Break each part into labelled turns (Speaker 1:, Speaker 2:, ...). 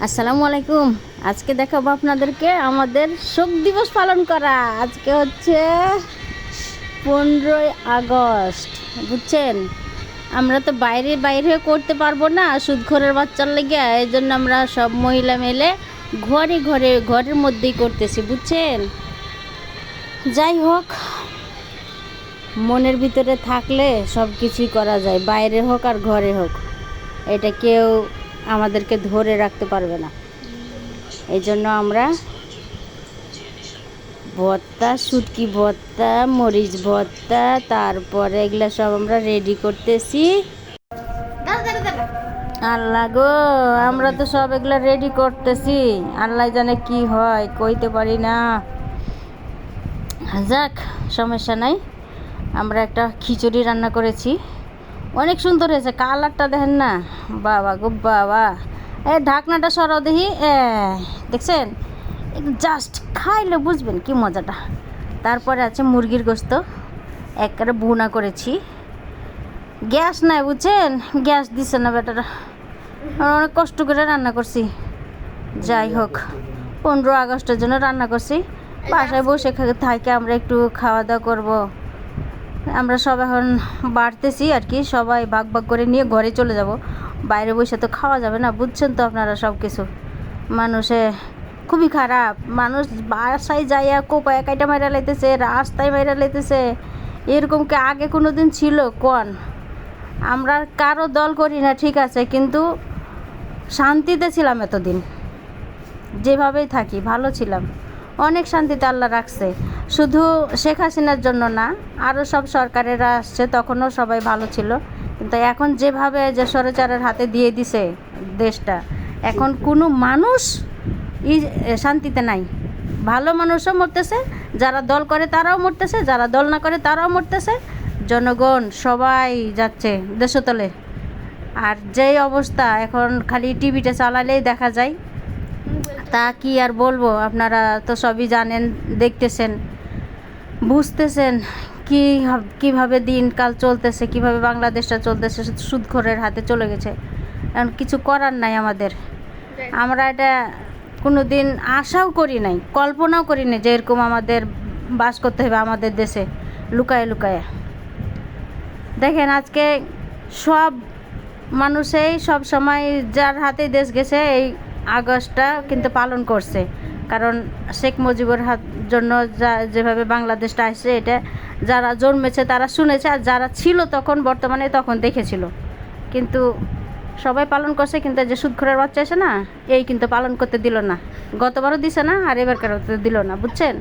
Speaker 1: আসসালামু আলাইকুম। আজকে দেখাবো আপনাদেরকে আমাদের শোক দিবস পালন করা। আজকে হচ্ছে 15ই আগস্ট, বুঝছেন। আমরা তো বাইরে বাইরে করতে পারবো না সুদখোরের বাচ্চার লেগে, এই জন্য আমরা সব মহিলা মিলে ঘরে ঘরে ঘরের মধ্যেই করতেছি, বুঝছেন। যাই হোক, মনের ভিতরে থাকলে সব কিছুই করা যায়, বাইরে হোক আর ঘরে হোক, এটা কেউ আমাদেরকে ধরে রাখতে পারবে না। এই জন্য আমরা ভর্তা, শুটকি ভর্তা, মরিচ ভর্তা, তারপরে এগুলা সব আমরা রেডি করতেছি। আল্লাহ গো, আমরা তো সব এগুলা রেডি করতেছি, আল্লাহ জানে কি হয়, কইতে পারি না। যাক, সমস্যা নাই। আমরা একটা খিচুড়ি রান্না করেছি, অনেক সুন্দর হয়েছে, কালারটা দেখেন না, বাবা গো বাবা। এই ঢাকনাটা সরাও দেখি, দেখছেন, জাস্ট খাইলে বুঝবেন কি মজাটা। তারপরে আছে মুরগির গোস্ত, একবারে ভুনা করেছি। গ্যাস নাই, বুঝছেন, গ্যাস দিছে না বেটারা, অনেক কষ্ট করে রান্না করছি। যাই হোক, 15 আগস্টের জন্য রান্না করছি। বাসায় বসে থাকে আমরা একটু খাওয়া দাওয়া করবো। আমরা সব এখন বাড়তেছি আর কি, সবাই ভাগ ভাগ করে নিয়ে ঘরে চলে যাব। বাইরে বসে তো খাওয়া যাবে না, বুঝছেন তো আপনারা সব কিছু। মানুষে খুবই খারাপ, মানুষ বাসায় যাইয়া কোপায় কাইটা মাইরা লাইতেছে, রাস্তায় মাইরা লাইতেছে। এরকম কি আগে কোনো দিন ছিল কোন? আমরা কারো দল করি না, ঠিক আছে, কিন্তু শান্তিতে ছিলাম এতদিন, যেভাবেই থাকি ভালো ছিলাম, অনেক শান্তিতে আল্লাহ রাখছে। শুধু শেখ হাসিনার জন্য না, আরও সব সরকারেরা আসছে, তখনও সবাই ভালো ছিল। কিন্তু এখন যেভাবে যে স্বৈরাচারের হাতে দিয়ে দিছে দেশটা, এখন কোনো মানুষ শান্তিতে নাই। ভালো মানুষও মরতেছে, যারা দল করে তারাও মরতেছে, যারা দল না করে তারাও মরতেছে। জনগণ সবাই যাচ্ছে দেশতলে। আর যেই অবস্থা এখন, খালি টিভিটা চালালেই দেখা যায়। তা কি আর বলবো, আপনারা তো সবই জানেন, দেখতেছেন, বুঝতেছেন কীভাবে দিনকাল চলতেছে, কিভাবে বাংলাদেশটা চলতেছে, সুদখোরের হাতে চলে গেছে। এখন কিছু করার নাই আমাদের। আমরা এটা কোনো দিন আশাও করি নাই, কল্পনাও করি নাই যে এরকম আমাদের বাস করতে হবে আমাদের দেশে লুকায়ে লুকায়ে। দেখেন, আজকে সব মানুষেই সব সময় যার হাতে দেশ গেছে এই আগস্টটা কিন্তু পালন করছে। কারণ শেখ মুজিবুর জন্য যেভাবে বাংলাদেশটা আসছে, এটা যারা জন্মেছে তারা শুনেছে, আর যারা ছিল তখন বর্তমানে তখন দেখেছিল। কিন্তু সবাই পালন করছে, কিন্তু যে সুদখোরের বাচ্চা আছে না, এই কিন্তু পালন করতে দিল না। গতবারও দিছে না, আর এবার করতে দিল না, বুঝছেন।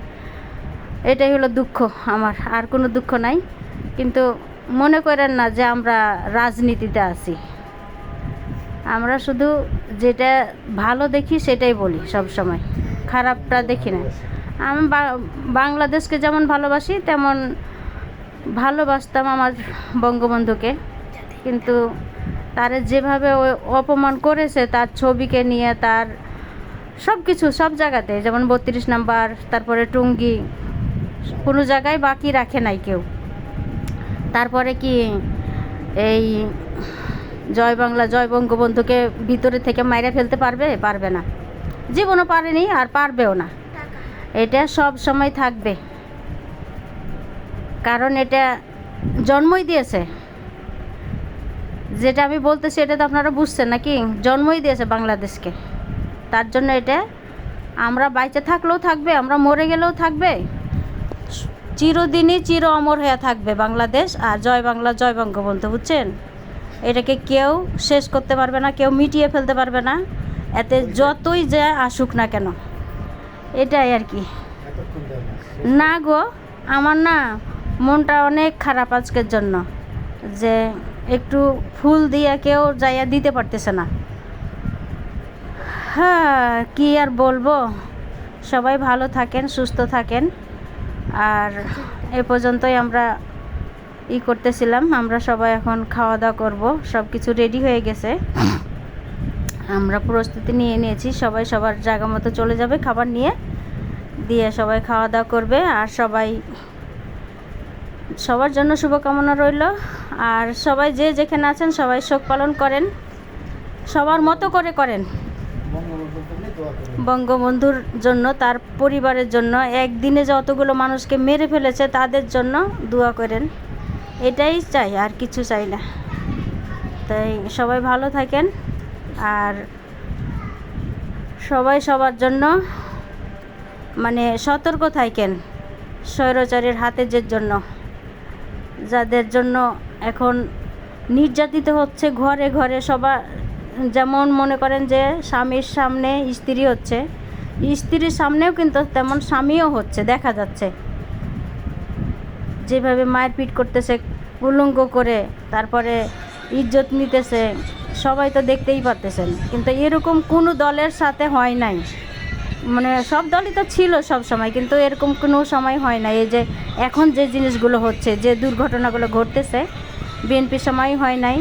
Speaker 1: এটাই হলো দুঃখ আমার, আর কোনো দুঃখ নাই। কিন্তু মনে করেন না যে আমরা রাজনীতিতে আছি। আমরা শুধু যেটা ভালো দেখি সেটাই বলি সব সময়, খারাপটা দেখি না। আমি বাংলাদেশকে যেমন ভালোবাসি তেমন ভালোবাসতাম আমার বঙ্গবন্ধুকে, কিন্তু তারে যেভাবে অপমান করেছে, তার ছবিকে নিয়ে, তার সব কিছু সব জায়গাতে, যেমন 32 নাম্বার, তারপরে টুঙ্গি, কোনো জায়গায় বাকি রাখে নাই কেউ। তারপরে কি এই জয় বাংলা, জয় বঙ্গবন্ধুকে ভিতরে থেকে মাইরা ফেলতে পারবে না, জীবনও পারেনি আর পারবেও না। এটা সব সময় থাকবে, কারণ এটা জন্মই দিয়েছে। যেটা আমি বলতেছি এটা তো আপনারা বুঝছেন নাকি, জন্মই দিয়েছে বাংলাদেশকে। তার জন্য এটা আমরা বাইচে থাকলেও থাকবে, আমরা মরে গেলেও থাকবে, চিরদিনই চির অমর হয়ে থাকবে বাংলাদেশ। আর জয় বাংলা, জয় বঙ্গবন্ধু, বুঝছেন। এটাকে কেউ শেষ করতে পারবে না, কেউ মিটিয়ে ফেলতে পারবে না, এতে যতই যে আসুক না কেন। এটাই আর কি। না গো, আমার না মনটা অনেক খারাপ আজকের জন্য, যে একটু ফুল দিয়ে কেউ যাইয়া দিতে পারতেছে না। হ্যাঁ, কি আর বলবো। সবাই ভালো থাকেন, সুস্থ থাকেন। আর এ পর্যন্তই আমরা করতেছিলাম। আমরা সবাই এখন খাওয়া দাওয়া করবো, সব কিছু রেডি হয়ে গেছে, আমরা প্রস্তুতি নিয়ে নিয়েছি। সবাই সবার জায়গা মতো চলে যাবে, খাবার নিয়ে দিয়ে সবাই খাওয়া দাওয়া করবে। আর সবার জন্য শুভকামনা রইল। আর সবাই যে যেখানে আছেন সবাই শোক পালন করেন, সবার মতো করে করেন, বঙ্গবন্ধুর জন্য, তার পরিবারের জন্য, একদিনে যতগুলো মানুষকে মেরে ফেলেছে তাদের জন্য দোয়া করেন। এটাই চাই, আর কিছু চাই না। তাই সবাই ভালো থাকেন, আর সবাই সবার জন্য মানে সতর্ক থাকেন স্বৈরাচারের হাতের জন্য, যাদের জন্য এখন নির্যাতিত হচ্ছে ঘরে ঘরে সবার। যেমন মনে করেন যে স্বামীর সামনে স্ত্রী হচ্ছে, স্ত্রীর সামনেও কিন্তু তেমন স্বামীও হচ্ছে, দেখা যাচ্ছে যেভাবে মায়ের পিট করতেছে উলঙ্গ করে, তারপরে ইজ্জত নিতেছে, সবাই তো দেখতেই পারতেছেন। কিন্তু এরকম কোনো দলের সাথে হয় নাই, মানে সব দলই তো ছিল সব সময়, কিন্তু এরকম কোনো সময় হয় না। এই যে এখন যে জিনিসগুলো হচ্ছে, যে দুর্ঘটনাগুলো ঘটতেছে, বিএনপির সময় হয় নাই,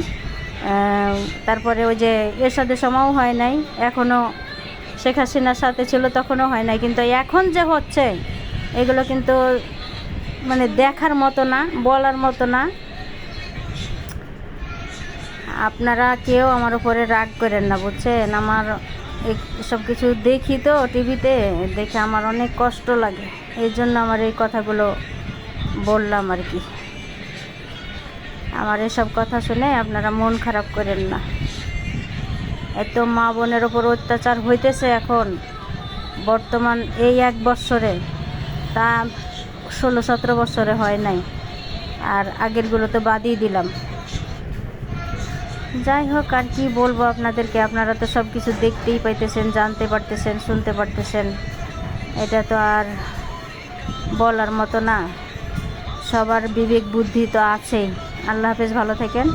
Speaker 1: তারপরে ওই যে এরশাদের সময়ও হয় নাই, এখনও শেখ হাসিনার সাথে ছিল তখনও হয় নাই, কিন্তু এখন যে হচ্ছে এগুলো কিন্তু মানে দেখার মতো না, বলার মতো না। আপনারা কেউ আমার উপরে রাগ করেন না, বুঝছেন? আমার সব কিছু দেখি তো টিভিতে, দেখে আমার অনেক কষ্ট লাগে, এই জন্য আমার এই কথাগুলো বললাম আর কি। আমার এসব কথা শুনে আপনারা মন খারাপ করেন না। এত মা বোনের ওপর অত্যাচার হইতেছে এখন বর্তমান এই 1 বৎসরে, তা 16-17 বছরে হয় নাই, আর আগেরগুলো তো বাদই দিলাম। যাই হোক, আর কি বলবো আপনাদেরকে, আপনারা তো সব কিছু দেখতেই পাইতেছেন, জানতে পারতেছেন, শুনতে পারতেছেন, এটা তো আর বলার মতো না। সবার বিবেক বুদ্ধি তো আছেই। আল্লাহ হাফেজ, ভালো থাকেন।